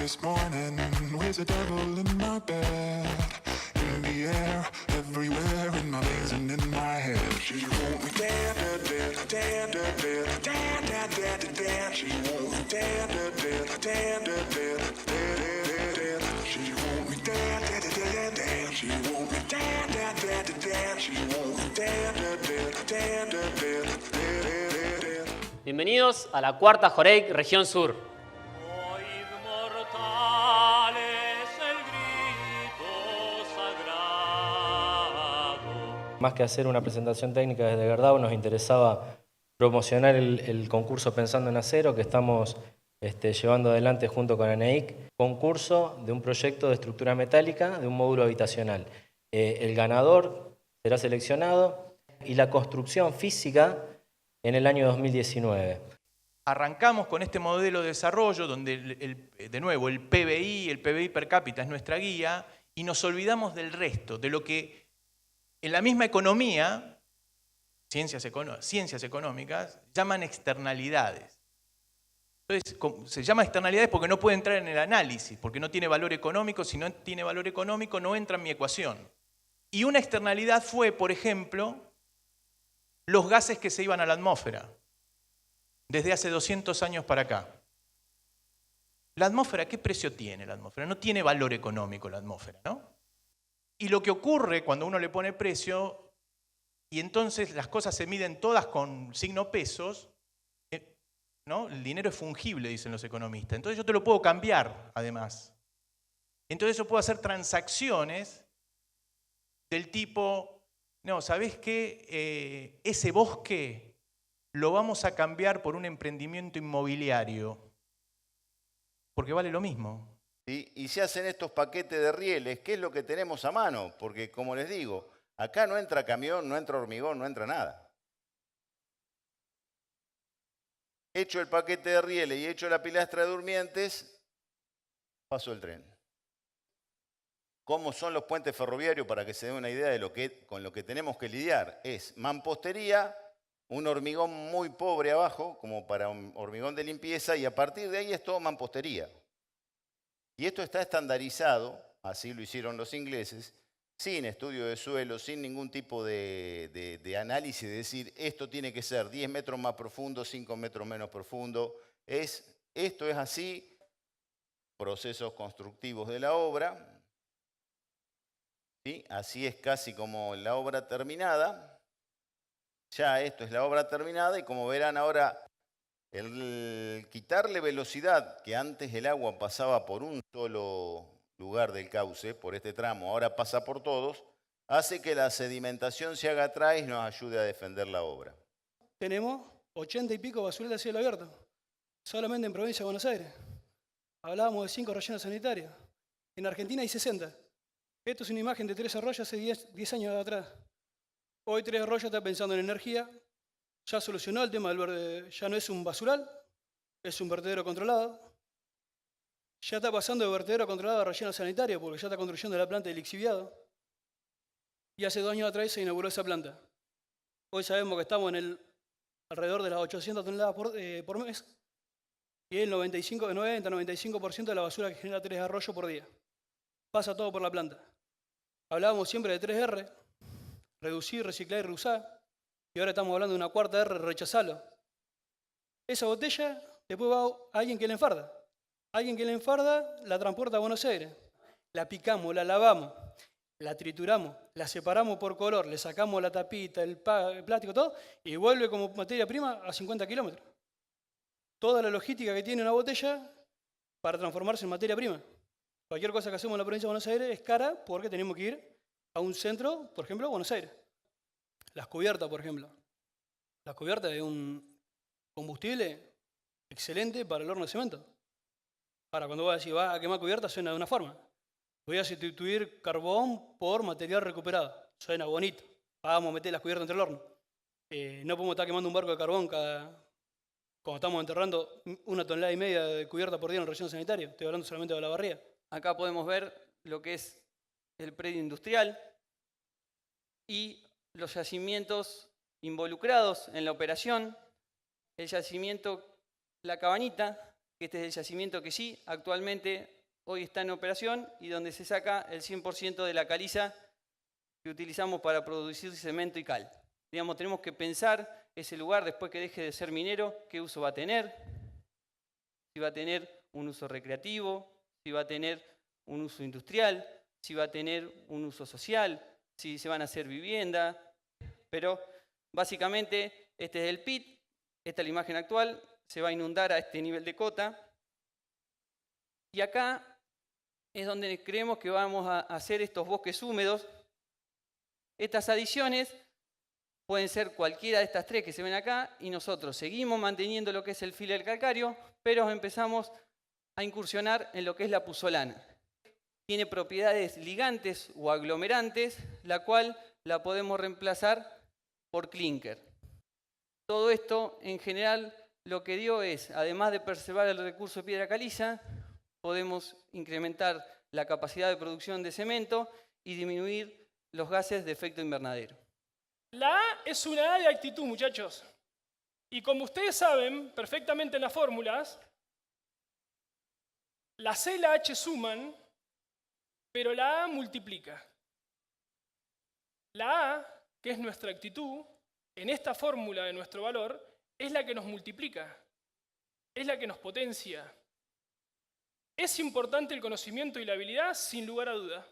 this morning with the devil in my bed. In the air, everywhere, in my veins and in my head. She won't be dead, dead, dead, dead, dead, dead, dead, dead, dead, dead. She won't be dead, dead, dead, dead, dead, dead, dead, dead. She won't be dead, dead, dead, dead. She won't be dead, dead, dead, dead. She won't be dead, dead, dead, dead, dead, dead, dead. Bienvenidos a la cuarta Joreik Región Sur. Oíd mortales el grito sagrado. Más que hacer una presentación técnica desde Gerdau, nos interesaba promocionar el concurso Pensando en Acero que estamos llevando adelante junto con ANEIC. Concurso de un proyecto de estructura metálica de un módulo habitacional. El ganador será seleccionado y la construcción física en el año 2019. Arrancamos con este modelo de desarrollo donde, de nuevo, el PBI per cápita es nuestra guía y nos olvidamos del resto, de lo que en la misma economía, ciencias económicas, llaman externalidades. Entonces, se llama externalidades porque no puede entrar en el análisis, porque no tiene valor económico. Si no tiene valor económico, no entra en mi ecuación. Y una externalidad fue, por ejemplo, los gases que se iban a la atmósfera, desde hace 200 años para acá. La atmósfera, ¿qué precio tiene la atmósfera? No tiene valor económico la atmósfera, ¿no? Y lo que ocurre cuando uno le pone precio, y entonces las cosas se miden todas con signo pesos, ¿no? El dinero es fungible, dicen los economistas. Entonces yo te lo puedo cambiar, además. Entonces yo puedo hacer transacciones del tipo, no, ¿sabés qué? Ese bosque lo vamos a cambiar por un emprendimiento inmobiliario, porque vale lo mismo. Y se hacen estos paquetes de rieles, ¿qué es lo que tenemos a mano? Porque, como les digo, acá no entra camión, no entra hormigón, no entra nada. Hecho el paquete de rieles y hecho la pilastra de durmientes, pasó el tren. ¿Cómo son los puentes ferroviarios? Para que se den una idea de con lo que tenemos que lidiar. Es mampostería, un hormigón muy pobre abajo, como para un hormigón de limpieza, y a partir de ahí es todo mampostería. Y esto está estandarizado, así lo hicieron los ingleses, sin estudio de suelo, sin ningún tipo de análisis, de decir esto tiene que ser 10 metros más profundo, 5 metros menos profundo. Esto es así, procesos constructivos de la obra. ¿Sí? Así es casi como la obra terminada. Ya esto es la obra terminada y como verán ahora, el quitarle velocidad, que antes el agua pasaba por un solo lugar del cauce, por este tramo, ahora pasa por todos, hace que la sedimentación se haga atrás y nos ayude a defender la obra. Tenemos 80 y pico basureros a cielo abierto, solamente en provincia de Buenos Aires. Hablábamos de 5 rellenos sanitarios. En Argentina hay 60. Esto es una imagen de 3 arroyos hace 10 años atrás. Hoy 3 arroyos está pensando en energía. Ya solucionó el tema del verde, ya no es un basural, es un vertedero controlado. Ya está pasando de vertedero controlado a relleno sanitario porque ya está construyendo la planta de lixiviado. Y hace 2 años atrás se inauguró esa planta. Hoy sabemos que estamos en alrededor de las 800 toneladas por mes y el 90-95% de la basura que genera 3 arroyos por día. Pasa todo por la planta. Hablábamos siempre de 3R, reducir, reciclar y reusar. Y ahora estamos hablando de una cuarta R, rechazarlo. Esa botella después va a alguien que la enfarda. Alguien que la enfarda la transporta a Buenos Aires. La picamos, la lavamos, la trituramos, la separamos por color, le sacamos la tapita, el plástico, todo, y vuelve como materia prima a 50 kilómetros. Toda la logística que tiene una botella para transformarse en materia prima. Cualquier cosa que hacemos en la provincia de Buenos Aires es cara porque tenemos que ir a un centro, por ejemplo, Buenos Aires. Las cubiertas, por ejemplo. Las cubiertas es un combustible excelente para el horno de cemento. Ahora, cuando vos decís, vas a quemar cubiertas, suena de una forma. Voy a sustituir carbón por material recuperado. Suena bonito. Vamos a meter las cubiertas entre el horno. No podemos estar quemando un barco de carbón cuando estamos enterrando 1,5 toneladas de cubierta por día en el relleno sanitario. Estoy hablando solamente de la barría. Acá podemos ver lo que es el predio industrial y los yacimientos involucrados en la operación. El yacimiento La Cabanita, que este es el yacimiento que sí, actualmente hoy está en operación y donde se saca el 100% de la caliza que utilizamos para producir cemento y cal. Digamos, tenemos que pensar ese lugar después que deje de ser minero, qué uso va a tener, si va a tener un uso recreativo, si va a tener un uso industrial, si va a tener un uso social, si se van a hacer viviendas, pero básicamente este es el pit, esta es la imagen actual, se va a inundar a este nivel de cota y acá es donde creemos que vamos a hacer estos bosques húmedos. Estas adiciones pueden ser cualquiera de estas tres que se ven acá y nosotros seguimos manteniendo lo que es el filo del calcáreo, pero empezamos a incursionar en lo que es la puzolana. Tiene propiedades ligantes o aglomerantes, la cual la podemos reemplazar por clinker. Todo esto, en general, lo que dio es, además de preservar el recurso de piedra caliza, podemos incrementar la capacidad de producción de cemento y disminuir los gases de efecto invernadero. La A es una A de actitud, muchachos. Y como ustedes saben perfectamente en las fórmulas, la C y la H suman, pero la A multiplica. La A, que es nuestra actitud, en esta fórmula de nuestro valor, es la que nos multiplica, es la que nos potencia. Es importante el conocimiento y la habilidad, sin lugar a duda.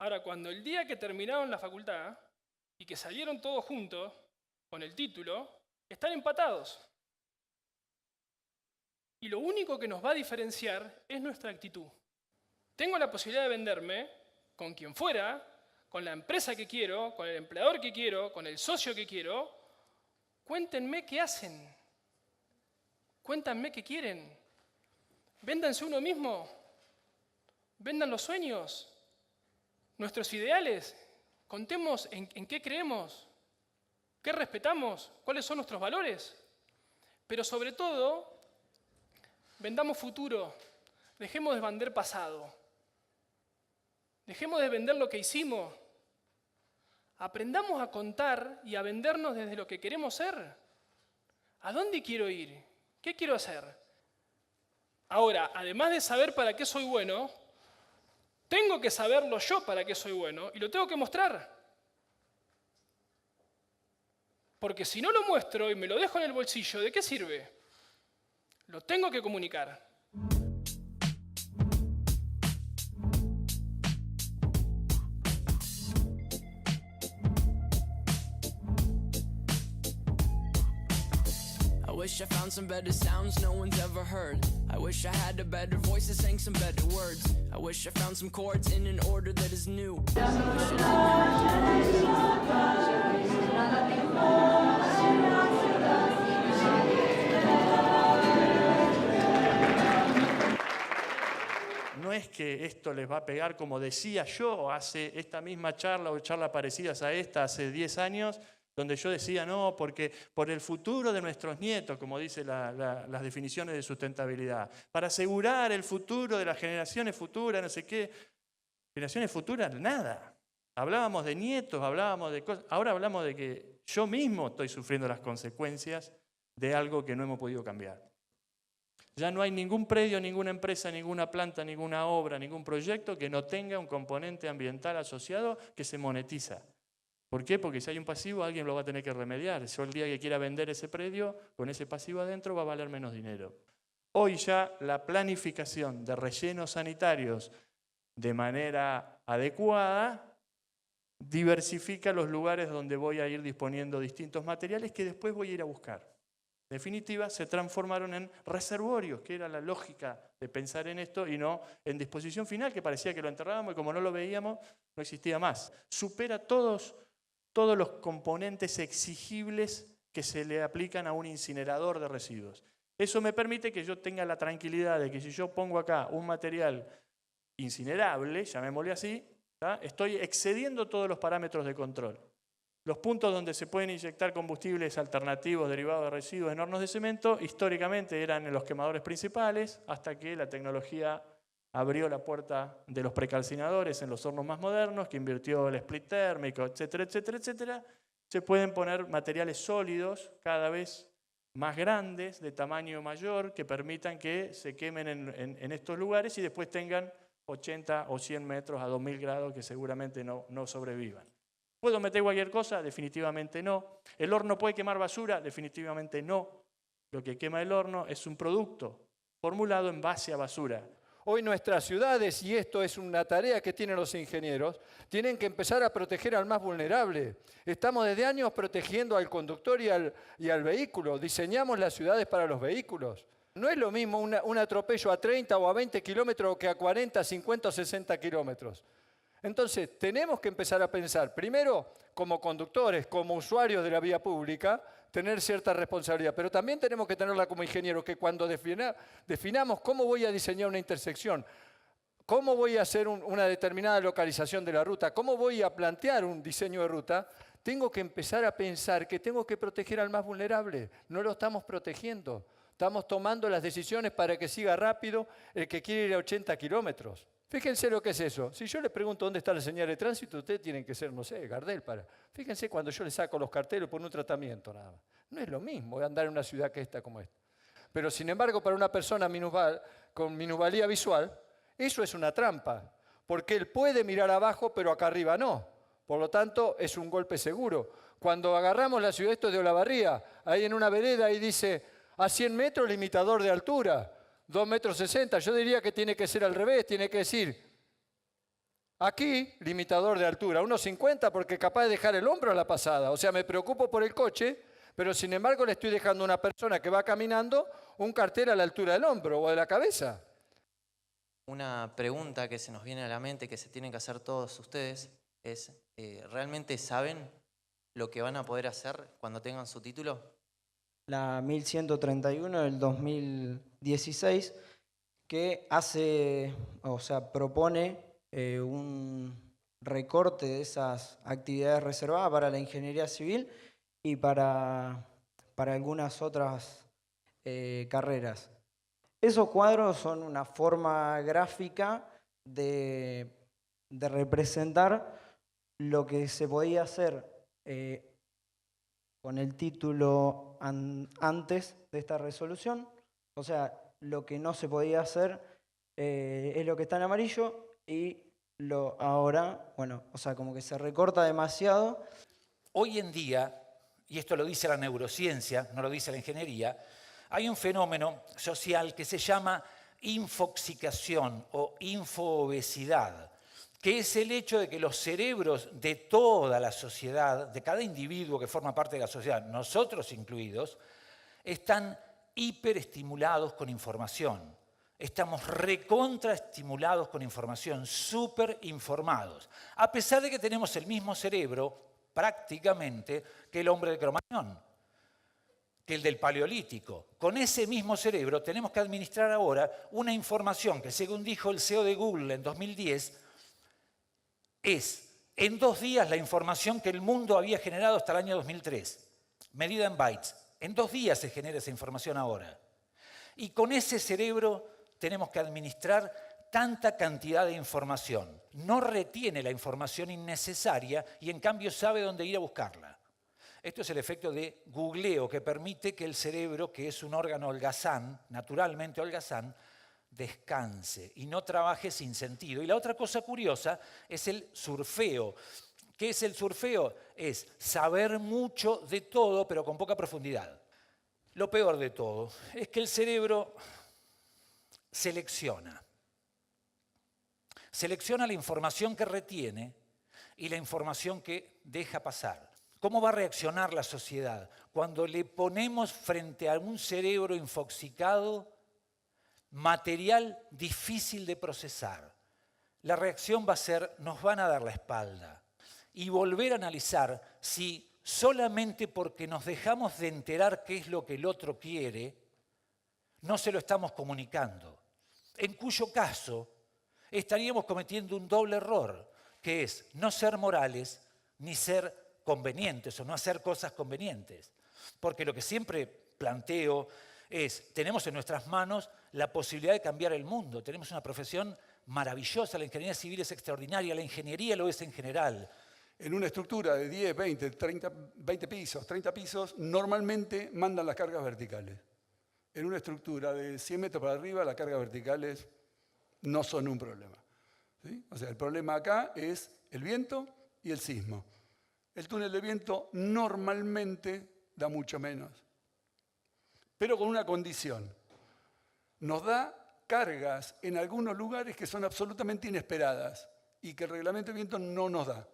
Ahora, cuando el día que terminaron la facultad y que salieron todos juntos con el título, están empatados. Y lo único que nos va a diferenciar es nuestra actitud. Tengo la posibilidad de venderme con quien fuera, con la empresa que quiero, con el empleador que quiero, con el socio que quiero. Cuéntenme qué hacen. Cuéntanme qué quieren. Véndanse uno mismo. Vendan los sueños, nuestros ideales. Contemos en qué creemos, qué respetamos, cuáles son nuestros valores. Pero sobre todo, vendamos futuro. Dejemos de vender pasado. Dejemos de vender lo que hicimos. Aprendamos a contar y a vendernos desde lo que queremos ser. ¿A dónde quiero ir? ¿Qué quiero hacer? Ahora, además de saber para qué soy bueno, tengo que saberlo yo para qué soy bueno y lo tengo que mostrar. Porque si no lo muestro y me lo dejo en el bolsillo, ¿de qué sirve? Lo tengo que comunicar. I wish I found some better sounds no one's ever heard. I wish I had a better voice that sang some better words. I wish I found some chords in an order that is new. No es que esto les va a pegar como decía yo hace esta misma charla o charlas parecidas a esta hace 10 años, donde yo decía, no, porque por el futuro de nuestros nietos, como dicen las definiciones de sustentabilidad, para asegurar el futuro de las generaciones futuras, no sé qué. Generaciones futuras, nada. Hablábamos de nietos, hablábamos de cosas. Ahora hablamos de que yo mismo estoy sufriendo las consecuencias de algo que no hemos podido cambiar. Ya no hay ningún predio, ninguna empresa, ninguna planta, ninguna obra, ningún proyecto que no tenga un componente ambiental asociado que se monetiza. ¿Por qué? Porque si hay un pasivo, alguien lo va a tener que remediar. Yo el día que quiera vender ese predio, con ese pasivo adentro va a valer menos dinero. Hoy ya la planificación de rellenos sanitarios de manera adecuada diversifica los lugares donde voy a ir disponiendo distintos materiales que después voy a ir a buscar. En definitiva, se transformaron en reservorios, que era la lógica de pensar en esto y no en disposición final, que parecía que lo enterrábamos y como no lo veíamos, no existía más. Supera todos los componentes exigibles que se le aplican a un incinerador de residuos. Eso me permite que yo tenga la tranquilidad de que si yo pongo acá un material incinerable, llamémosle así, ¿tá? Estoy excediendo todos los parámetros de control. Los puntos donde se pueden inyectar combustibles alternativos derivados de residuos en hornos de cemento, históricamente eran en los quemadores principales, hasta que la tecnología abrió la puerta de los precalcinadores en los hornos más modernos, que invirtió el split térmico, etcétera, etcétera, etcétera. Se pueden poner materiales sólidos cada vez más grandes, de tamaño mayor, que permitan que se quemen en estos lugares y después tengan 80 o 100 metros a 2000 grados que seguramente no sobrevivan. ¿Puedo meter cualquier cosa? Definitivamente no. ¿El horno puede quemar basura? Definitivamente no. Lo que quema el horno es un producto formulado en base a basura. Hoy nuestras ciudades, y esto es una tarea que tienen los ingenieros, tienen que empezar a proteger al más vulnerable. Estamos desde años protegiendo al conductor y al vehículo. Diseñamos las ciudades para los vehículos. No es lo mismo un atropello a 30 o a 20 kilómetros que a 40, 50 o 60 kilómetros. Entonces, tenemos que empezar a pensar, primero, como conductores, como usuarios de la vía pública, tener cierta responsabilidad, pero también tenemos que tenerla como ingenieros, que cuando definamos cómo voy a diseñar una intersección, cómo voy a hacer una determinada localización de la ruta, cómo voy a plantear un diseño de ruta, tengo que empezar a pensar que tengo que proteger al más vulnerable. No lo estamos protegiendo. Estamos tomando las decisiones para que siga rápido el que quiere ir a 80 kilómetros. Fíjense lo que es eso. Si yo les pregunto dónde está la señal de tránsito, ustedes tienen que ser, no sé, Gardel para... Fíjense cuando yo les saco los carteles por un tratamiento nada más. No es lo mismo andar en una ciudad que esta como esta. Pero sin embargo, para una persona con minusvalía visual, eso es una trampa. Porque él puede mirar abajo, pero acá arriba no. Por lo tanto, es un golpe seguro. Cuando agarramos la ciudad, esto de Olavarría, ahí en una vereda, ahí dice, a 100 metros limitador de altura. 2,60 metros, yo diría que tiene que ser al revés, tiene que decir, aquí, limitador de altura, 1,50 porque capaz de dejar el hombro a la pasada. O sea, me preocupo por el coche, pero sin embargo le estoy dejando a una persona que va caminando un cartel a la altura del hombro o de la cabeza. Una pregunta que se nos viene a la mente, que se tienen que hacer todos ustedes, es, ¿realmente saben lo que van a poder hacer cuando tengan su título? La 1131 del 2016, que propone un recorte de esas actividades reservadas para la ingeniería civil y para algunas otras carreras. Esos cuadros son una forma gráfica de representar lo que se podía hacer con el título antes de esta resolución. O sea, lo que no se podía hacer es lo que está en amarillo y ahora, bueno, o sea, como que se recorta demasiado. Hoy en día, y esto lo dice la neurociencia, no lo dice la ingeniería, hay un fenómeno social que se llama infoxicación o infoobesidad, que es el hecho de que los cerebros de toda la sociedad, de cada individuo que forma parte de la sociedad, nosotros incluidos, están hiperestimulados con información. Estamos recontraestimulados con información, súper informados, a pesar de que tenemos el mismo cerebro prácticamente que el hombre de Cromañón, que el del Paleolítico. Con ese mismo cerebro tenemos que administrar ahora una información que, según dijo el CEO de Google en 2010, es en 2 días la información que el mundo había generado hasta el año 2003, medida en bytes. En 2 días se genera esa información ahora. Y con ese cerebro tenemos que administrar tanta cantidad de información. No retiene la información innecesaria y en cambio sabe dónde ir a buscarla. Esto es el efecto de googleo que permite que el cerebro, que es un órgano holgazán, naturalmente holgazán, descanse y no trabaje sin sentido. Y la otra cosa curiosa es el surfeo. ¿Qué es el surfeo? Es saber mucho de todo, pero con poca profundidad. Lo peor de todo es que el cerebro selecciona. Selecciona la información que retiene y la información que deja pasar. ¿Cómo va a reaccionar la sociedad cuando le ponemos frente a un cerebro infoxicado material difícil de procesar? La reacción va a ser, nos van a dar la espalda y volver a analizar si solamente porque nos dejamos de enterar qué es lo que el otro quiere, no se lo estamos comunicando. En cuyo caso estaríamos cometiendo un doble error, que es no ser morales ni ser convenientes o no hacer cosas convenientes. Porque lo que siempre planteo es, tenemos en nuestras manos la posibilidad de cambiar el mundo. Tenemos una profesión maravillosa, la ingeniería civil es extraordinaria, la ingeniería lo es en general. En una estructura de 10, 20, 20 pisos, 30 pisos, normalmente mandan las cargas verticales. En una estructura de 100 metros para arriba, las cargas verticales no son un problema. ¿Sí? O sea, el problema acá es el viento y el sismo. El túnel de viento normalmente da mucho menos, pero con una condición. Nos da cargas en algunos lugares que son absolutamente inesperadas y que el reglamento de viento no nos da.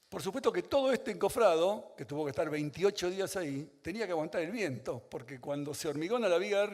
Por supuesto que todo este encofrado, que tuvo que estar 28 días ahí, tenía que aguantar el viento, porque cuando se hormigona la viga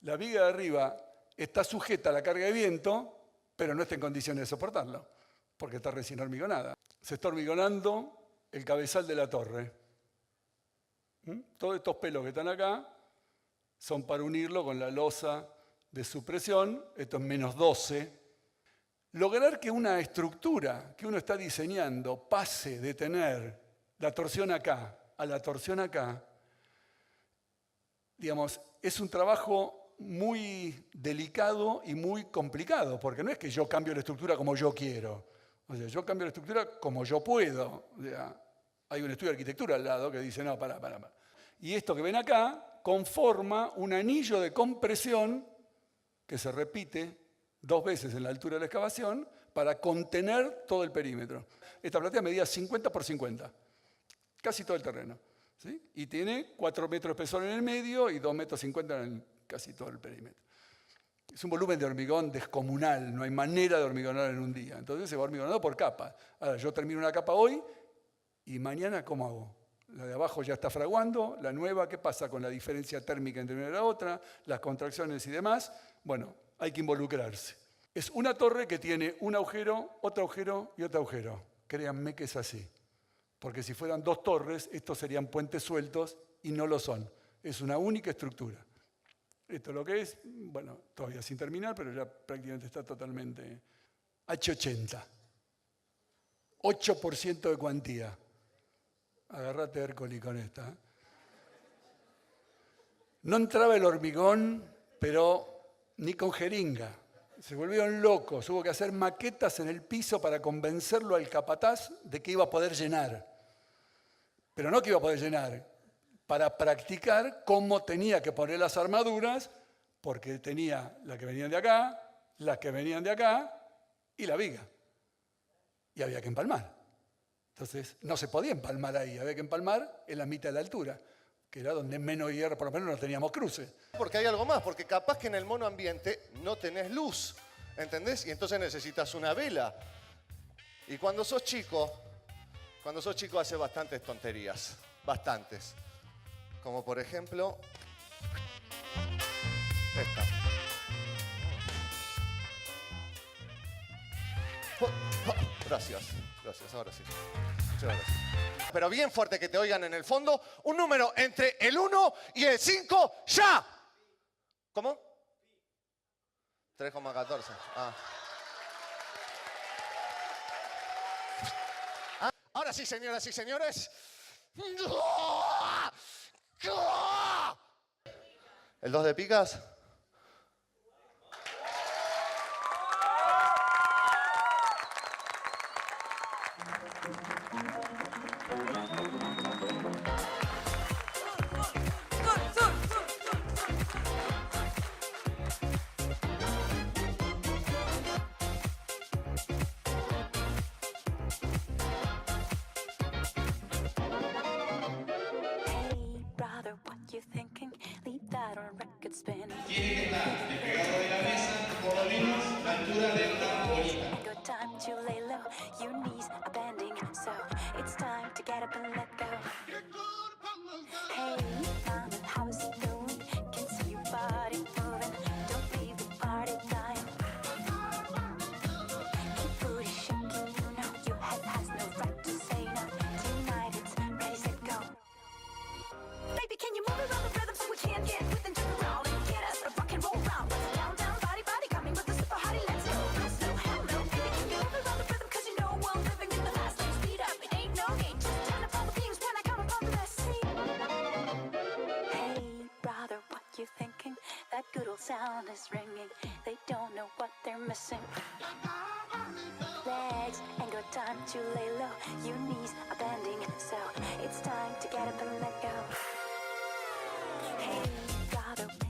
de arriba está sujeta a la carga de viento, pero no está en condiciones de soportarlo, porque está recién hormigonada. Se está hormigonando el cabezal de la torre. Todos estos pelos que están acá son para unirlo con la losa de supresión, esto es menos 12. Lograr que una estructura que uno está diseñando pase de tener la torsión acá a la torsión acá, digamos, es un trabajo muy delicado y muy complicado, porque no es que yo cambio la estructura como yo quiero, o sea, yo cambio la estructura como yo puedo. O sea, hay un estudio de arquitectura al lado que dice, no, para. Y esto que ven acá conforma un anillo de compresión que se repite 2 veces en la altura de la excavación para contener todo el perímetro. Esta platea medía 50 por 50, casi todo el terreno. ¿Sí? Y tiene 4 metros de espesor en el medio y 2,50 metros en casi todo el perímetro. Es un volumen de hormigón descomunal, no hay manera de hormigonar en un día. Entonces se va hormigonando por capas. Ahora, yo termino una capa hoy y mañana, ¿cómo hago? La de abajo ya está fraguando, la nueva, ¿qué pasa con la diferencia térmica entre una y la otra? Las contracciones y demás. Bueno, hay que involucrarse. Es una torre que tiene un agujero, otro agujero y otro agujero. Créanme que es así. Porque si fueran 2 torres, estos serían puentes sueltos y no lo son. Es una única estructura. Esto es lo que es, bueno, todavía sin terminar, pero ya prácticamente está totalmente H80. 8% de cuantía. Agarrate Hércoli con esta. No entraba el hormigón, pero ni con jeringa. Se volvieron locos. Hubo que hacer maquetas en el piso para convencerlo al capataz de que iba a poder llenar. Pero no que iba a poder llenar, para practicar cómo tenía que poner las armaduras, porque tenía las que venían de acá, las que venían de acá y la viga. Y había que empalmar. Entonces, no se podía empalmar ahí, había que empalmar en la mitad de la altura, que era donde menos hierro, por lo menos no teníamos cruces. Porque hay algo más, porque capaz que en el monoambiente no tenés luz, ¿entendés? Y entonces necesitas una vela. Y cuando sos chico haces bastantes tonterías, bastantes. Como por ejemplo, esta. Gracias, ahora sí. Muchas gracias. Pero bien fuerte que te oigan en el fondo. Un número entre el 1 y el 5, ¡ya! ¿Cómo? 3,14. Ahora sí, señoras y señores. ¿El 2 de picas? Tiene que estar despegado de la mesa por lo menos la altura de una bolita. Sound is ringing, they don't know what they're missing. Legs ain't got time. time to lay low. Your knees are bending, so it's time to get up and let go. Hey, gotta